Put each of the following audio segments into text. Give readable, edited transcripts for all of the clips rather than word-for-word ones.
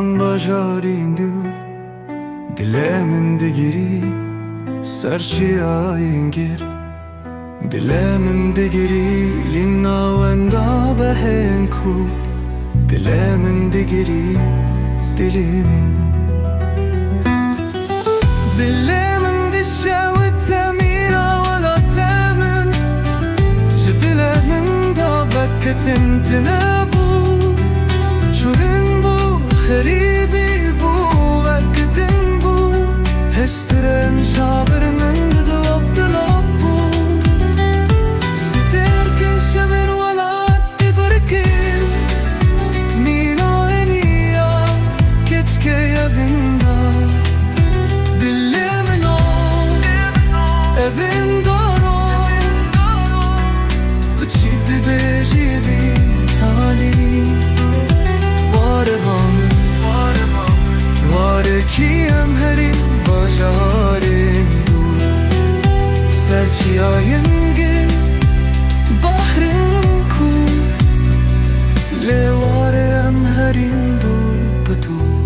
Van bajarindu dile min digiri serçiya ingir dile min digiri linna wenda behenku dile min digiri dilimin dile min dişevit temira wala temin jidile min da vaktin tinabu شورن بو خريبي بو وقتن بو هشترن شابر من دلوب دلوب بو ستر كشمر ولا تبركن مينا انيا كتشكي يفندا دلي منو افندارو تشيد بيجي في حالي Kiyem herin bajarin dur serçiyayın gel bahrin ku levarem herin dur betur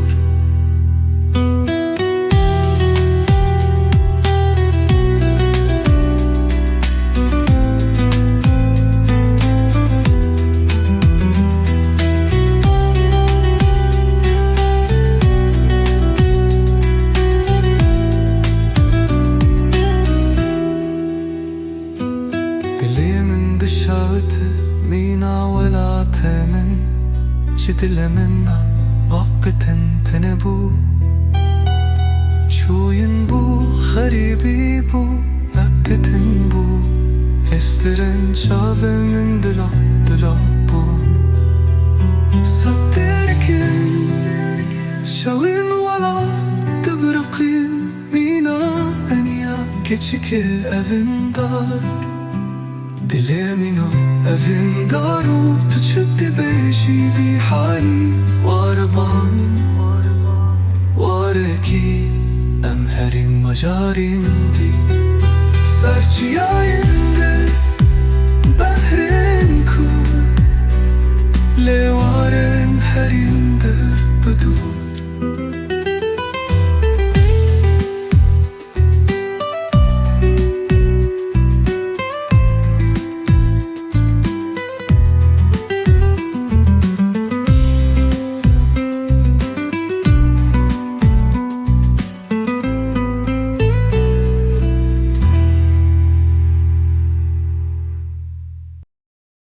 مينا ولا تمن جدل منا وقتن تنبو شو ينبو خريبي بو وقتن بو هسترن شاب من دلا دلا بو صدركن شوين ولا تبرقين مينا انيا كيشك افندار دلي منو افندارو تشد بيجي في حالي واربان واركي امهرين مجارين دي سرچيا